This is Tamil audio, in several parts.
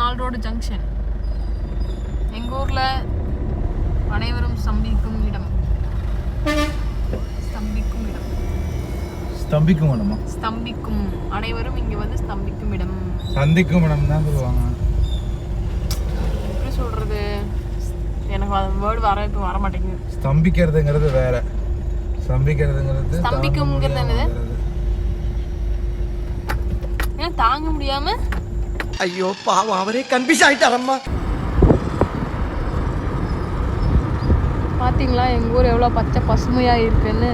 Mall road junction. எங்க ஊர்ல அனைவரும் ஸ்தம்பிக்கும் இடம். ஸ்தம்பிக்கும் இடமா? ஸ்தம்பிக்கும், அனைவரும் இங்க வந்து ஸ்தம்பிக்கும் இடம். சந்திக்கும் இடம் தான் சொல்லுவாங்க. எப்படி சொல்றது, எனக்கு அந்த வேர்டு வர மாட்டேங்குது. ஸ்தம்பிக்கிறதுங்கிறது வேற, ஸ்தம்பிக்கிறதுங்கிறது ஸ்தம்பிக்கும்ங்கிறது என்னது? ஏன்னா தாங்க முடியாம. ஐயோ பாவம், அவரே கன்ஃபியூஸ் ஆயிட்டாரம்மா. பாத்தீங்களா எங்க ஊர் எவ்வளவு பச்சை பசுமையா இருக்குன்னு.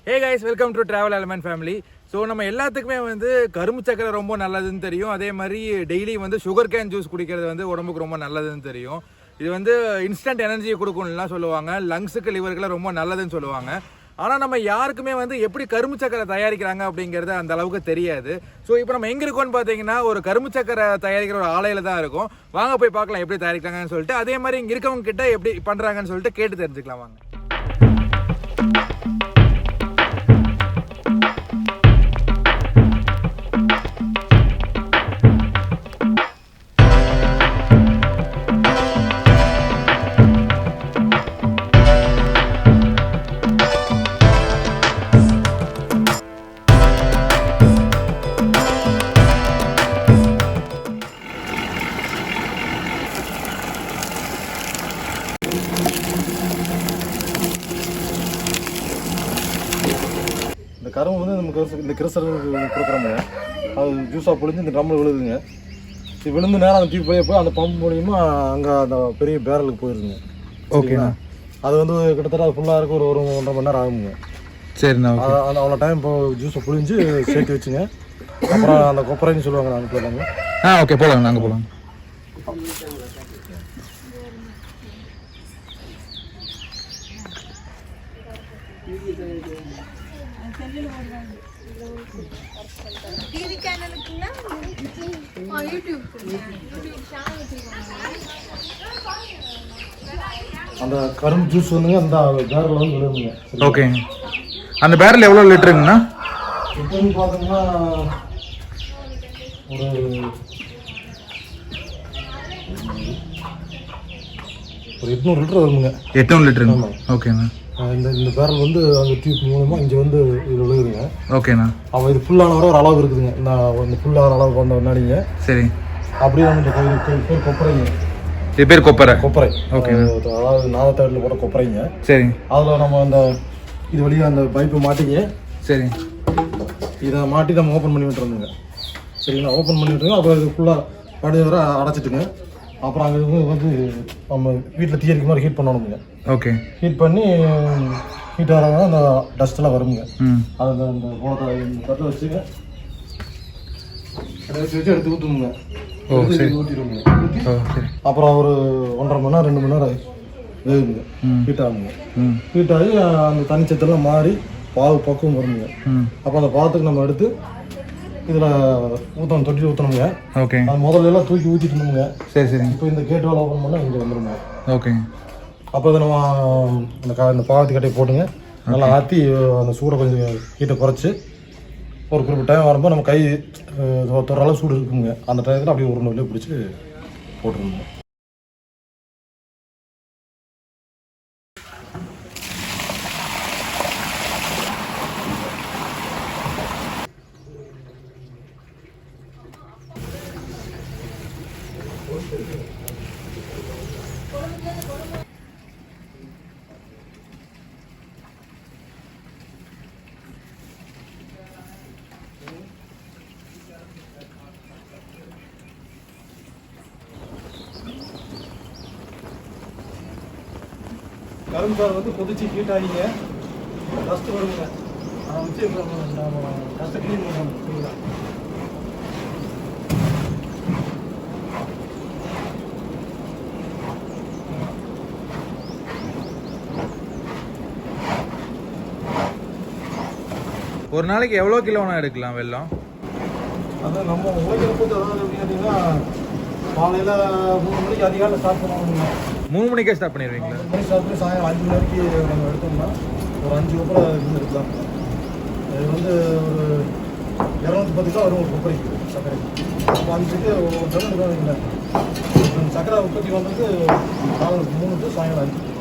Hey guys, welcome to travel element family. So நம்ம எல்லாத்துக்குமே வந்து கரும்பு சக்கரை ரொம்ப நல்லதுன்னு தெரியும். அதே மாதிரி டெய்லி வந்து சுகர்கேன் ஜூஸ் குடிக்கிறது வந்து உடம்புக்கு ரொம்ப நல்லதுன்னு தெரியும். இது வந்து இன்ஸ்டன்ட் எனர்ஜியை கொடுக்கும்லாம் சொல்லுவாங்க. லங்ஸுக்கு லிவருக்குலாம் ரொம்ப நல்லதுன்னு சொல்லுவாங்க. ஆனால் நம்ம யாருக்குமே வந்து எப்படி கரும்பு சக்கரை தயாரிக்கிறாங்க அப்படிங்கிறது அந்த அளவுக்கு தெரியாது. ஸோ இப்போ நம்ம எங்கே இருக்கோம்னு பார்த்தீங்கன்னா ஒரு கரும்பு சக்கரை தயாரிக்கிற ஒரு ஆலையில் தான் இருக்கும். வாங்க போய் பார்க்கலாம் எப்படி தயாரிக்கிறாங்கன்னு சொல்லிட்டு. அதே மாதிரி இங்கே இருக்கவங்க கிட்ட எப்படி பண்ணுறாங்கன்னு சொல்லிட்டு கேட்டு தெரிஞ்சுக்கலாம் வாங்க. கரும்பு வந்து நமக்கு இந்த கிரசர் கொடுக்குறோங்க, அது ஜூஸாக பொழிஞ்சு இந்த ட்ரம்மில் விழுதுங்க. இது விழுந்து நேரம் அந்த டியூப் போய் அந்த பம்ப் மூலியமாக அங்கே அந்த பெரிய பேரலுக்கு போயிருதுங்க. ஓகேண்ணா. அது வந்து கிட்டத்தட்ட அது ஃபுல்லாக இருக்க ஒரு 1.5 மணி நேரம் ஆகுங்க. சரிண்ணா. அந்த அவ்வளோ டைம் இப்போ ஜூஸை புழிஞ்சு சேர்த்து வச்சுங்க. அப்புறம் அந்த கொப்பரைன்னு சொல்லுவாங்க, நாங்கள் போயிடலாங்க. ஓகே போகலாங்க, நாங்கள் போகலாம். அந்த கரும்பு ஜூஸ் வந்துங்க அந்த பேரல் வந்து விழுதுங்க. ஓகே. அந்த பேரல் எவ்வளோ லிட்டருங்கண்ணா? இப்போன்னு பார்த்தோம்னா ஒரு 800 லிட்டர் வருங்க. 800 லிட்டருங்க. ஓகேண்ணா. இந்த பேரல் வந்து அந்த டியூப் மூலமாக இங்கே வந்து இது விழுகுதுங்க. ஓகேண்ணா. அவன் இது ஃபுல்லான வர ஒரு அளவு இருக்குதுங்க. இந்த ஃபுல்லான அளவுக்கு வந்த முன்னாடிங்க. சரி. அப்படியே வந்து இந்த பேர் கொப்பரைங்க. இது பேர் கொப்பரை. ஓகே. அதாவது நாதத்தேடில் போட்ட கொப்பரைங்க. சரி. அதில் நம்ம அந்த இது வழியாக அந்த பைப்பை மாட்டிங்க. சரி. இதை மாட்டி நம்ம ஓப்பன் பண்ணி விட்டுருந்துங்க. சரிங்களா? ஓப்பன் பண்ணி விட்டுருங்க. அப்புறம் இது ஃபுல்லாக படி வர அடைச்சிட்டுங்க. அப்புறம் அங்கே வந்து நம்ம வீட்டில் தீ அடிக்க மாதிரி ஹீட் பண்ணணுங்க. ஓகே. ஹீட் பண்ணி ஹீட் ஆகிறாங்க அந்த டஸ்ட்டெல்லாம் வருங்க. அது அந்த போலத்தை தட்டை வச்சுங்க, வச்சு எடுத்து ஊற்றுங்க. ஊற்றிடுவோங்க. ஊற்றி அப்புறம் ஒரு 1.5 மணி நேரம் 2 மணி நேரம் வேகுங்க, ஹீட் ஆகுங்க. ஹீட் ஆகி அந்த தனிச்சத்தெல்லாம் மாறி பாவு பக்குவம் வருங்க. அப்போ அந்த பாவத்துக்கு நம்ம எடுத்து இதில் ஊற்றணும், தொட்டி ஊற்றணுங்க. ஓகே. அது முதல்ல எல்லாம் தூக்கி ஊற்றிட்டு இருந்தோங்க. சரி சரி. இப்போ இந்த கேட் வேலை ஓப்பன் பண்ணால் இங்கே வந்துடுங்க. ஓகே. அப்போ இதை நம்ம இந்த பாவத்து கட்டையை போட்டுங்க, நல்லா ஆற்றி அந்த சூடை கொஞ்சம் ஹீட்டை குறைச்சி ஒரு குறிப்பிட்ட டைம் வரும்போது நம்ம கை தொற அளவு சூடு இருக்குங்க. அந்த டயத்தில் அப்படியே ஒரு நூலே பிடிச்சி போட்டுருங்க. கரும்பு சாறு வந்து கொதிச்சு ஹீட் ஆகிங்க, டஸ்ட் வருங்க. அதை வச்சு டஸ்ட்டை க்ளீன் பண்ணுறோம். சரிங்களா? ஒரு நாளைக்கு எவ்வளோ கிலோனா எடுக்கலாம் வெல்லம்? அதான் நம்ம உழைக்கிற போது அதாவது எப்படி கேட்டிங்கன்னா காலையில் 3 மணிக்கு அதிகாலையில் ஸ்டார்ட் பண்ணுவாங்க. 3 மணிக்கே ஸ்டார்ட் பண்ணிடுவீங்களா? 3 மணிக்கு ஸ்டார்ட் பண்ணி சாயங்காலம் 5 மணி வரைக்கும் நம்ம எடுத்தோம்னா ஒரு 5 கொப்பரை இருந்து எடுக்கலாம். இது வந்து ஒரு 210 கிலோ வரும் ஒரு கொப்பரைக்கு சர்க்கரை. அப்போ 5க்கு ஒரு டன் எடுக்கணும். சர்க்கரை உற்பத்தி பண்ணுறது காலையில் 3 டு சாயங்காலம் 5.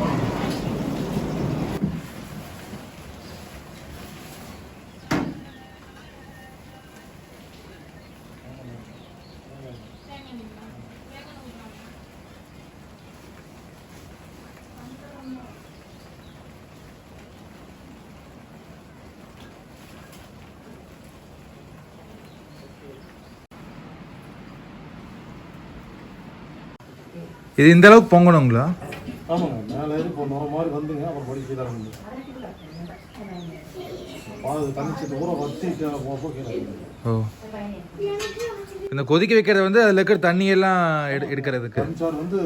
இது இந்த அளவுக்கு பொங்கணுங்களா? ஆமாங்க, மேலே ஏறி இப்போ நுர மாதிரி வந்துங்க. அப்புறம் படி கீழே வந்து பால் தண்ணிச்சத்து ஊற வற்றி போக கீழே. ஓ, இந்த கொதிக்க வைக்கிறது வந்து அதில் இருக்கிற தண்ணியெல்லாம் எடுக்கிறதுக்கு தண்ணிச்சாறு வந்து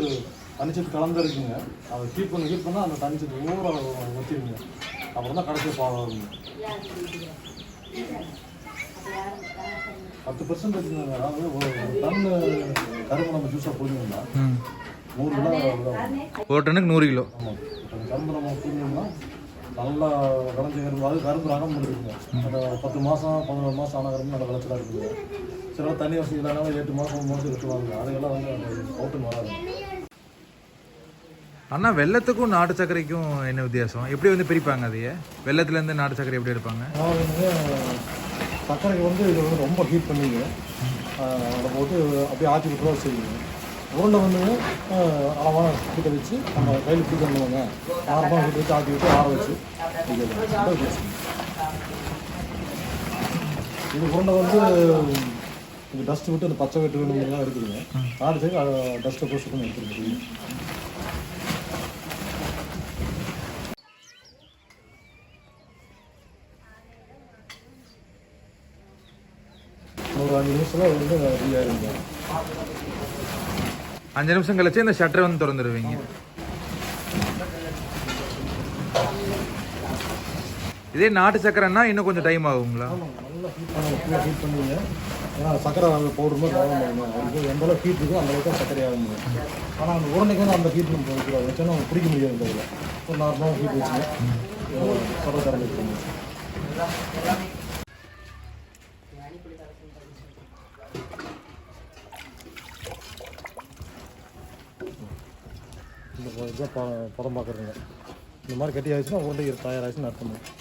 தண்ணிச்சத்து கலந்து இருக்குங்க. அதை ஹீட் பண்ணால் அந்த தண்ணிச்சத்து ஊற வற்றிடுங்க. அப்புறம் தான் கடைசி பால் வருங்க. 10% இருக்குங்க. அதாவது ஒரு டன் கரும்பு நம்ம ஜூஸாக புரிஞ்சோம்னா 100 கிலோ. ஒரு டன்னுக்கு 100 கிலோ. ஆமாம், கரும்பு நம்ம புரிஞ்சோம்னா நல்லா விளைஞ்ச கரும்பு. அது கரும்பு ரகம் இருக்குங்க. அந்த 10 மாதம் 11 மாதம் ஆன கரும்பு நல்ல விளைச்சலாக இருக்குங்க. சில தண்ணி வசதி இல்லைனாலும் 8 மாதம் 3 மாதம் விட்டுவாங்க. அதையெல்லாம் வந்து அவுட்டுன்னு வராது. ஆனால் வெள்ளத்துக்கும் நாட்டு சர்க்கரைக்கும் என்ன வித்தியாசம்? எப்படி வந்து பிரிப்பாங்க அதையே? வெள்ளத்துலேருந்து நாட்டு சர்க்கரை எப்படி எடுப்பாங்க? சர்க்கரைக்கு வந்து இதை வந்து ரொம்ப ஹீட் பண்ணிங்க. அதை போட்டு அப்படியே ஆற்றி விட்டுருவா செய்யுங்க. உருண்டை வந்து அளவான ஹீட்டை வச்சு நம்ம கையில் ஹீட் பண்ணுவாங்க. நார்மலாக ஹீட் வச்சு ஆற்றி விட்டு ஆற வச்சு இது உருண்டை வந்து இது டஸ்ட்டு விட்டு அந்த பச்சை வெட்டு வேணுங்கலாம் இருக்குதுங்க. நாட்டு சைடு டஸ்ட்டை போய் சுத்தம் எடுத்துருக்கு. ஒரு 5 நிமிஷத்தில் வந்து ரெடி ஆகிடுங்க. 5 நிமிஷம் கழிச்சு இந்த ஷட்டரை வந்து திறந்துடுவீங்க. இதே நாட்டு சக்கரைன்னா இன்னும் கொஞ்சம் டைம் ஆகுங்களா? நல்லா ஹீட் பண்ணுவீங்க. ஏன்னா சக்கரை பவுடர் மாதிரி அவங்களுக்கு எந்த அளவுக்கு ஹீட் இருக்கோ அந்த அளவுக்கு சர்க்கரை ஆகுங்க. ஆனால் அந்த உருண்டைக்கு வந்து அந்த ஹீட் நம்ம வைக்கூடாது. வச்சோன்னா நம்ம பிடிக்க முடியாது. இந்த இதில் ஒரு நார்மலாக ஹீட் வச்சுங்க சக்கரை தரம் வச்சுக்கோங்க. இந்த இதுதான் பதம் பார்க்குறதுங்க. இந்த மாதிரி கட்டி ஆயிடுச்சுன்னா உருண்டை தயாராகிடுச்சுன்னு அர்த்தம்.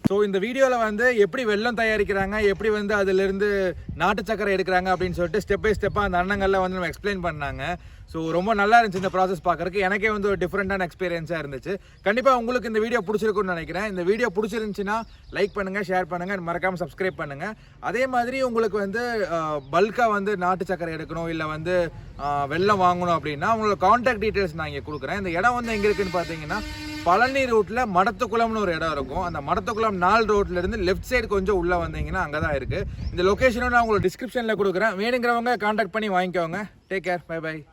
ஸோ இந்த வீடியோவில் வந்து எப்படி வெல்லம் தயாரிக்கிறாங்க, எப்படி வந்து அதிலிருந்து நாட்டு சக்கரை எடுக்கிறாங்க அப்படின்னு சொல்லிட்டு ஸ்டெப் பை ஸ்டெப்பாக அந்த அண்ணங்கள்லாம் வந்து நம்ம எக்ஸ்பிளைன் பண்ணாங்க. ஸோ ரொம்ப நல்லா இருந்துச்சு இந்த ப்ராசஸ் பார்க்குறதுக்கு. எனக்கே வந்து ஒரு டிஃப்ரெண்ட்டான எக்ஸ்பீரியன்ஸாக இருந்துச்சு. கண்டிப்பாக உங்களுக்கு இந்த வீடியோ பிடிச்சிருக்குன்னு நினைக்கிறேன். இந்த வீடியோ பிடிச்சிருந்துச்சின்னா லைக் பண்ணுங்கள், ஷேர் பண்ணுங்கள், மறக்காமல் சப்ஸ்கிரைப் பண்ணுங்கள். அதே மாதிரி உங்களுக்கு வந்து பல்காக வந்து நாட்டு சக்கரை எடுக்கணும் இல்லை வந்து வெல்லம் வாங்கணும் அப்படின்னா உங்களோட கான்டாக்ட் டீட்டெயில்ஸ் நான் இங்கே கொடுக்குறேன். இந்த இடம் வந்து எங்கே இருக்குதுன்னு பார்த்தீங்கன்னா பழனி ரூட்ல மடத்துக்குளம்னு ஒரு இடம் இருக்கும். அந்த மடத்துக்குளம் 4 ரோட்ல இருந்து லெஃப்ட் சைடு கொஞ்சம் உள்ள வந்தீங்கன்னா அங்கதான் இருக்கு. இந்த லொகேஷனை நான் உங்களுக்கு டிஸ்கிரிப்ஷன்ல கொடுக்குறேன். வேணுங்கிறவங்க கான்டாக்ட் பண்ணி வாங்கிக்கோங்க. Take care, bye by.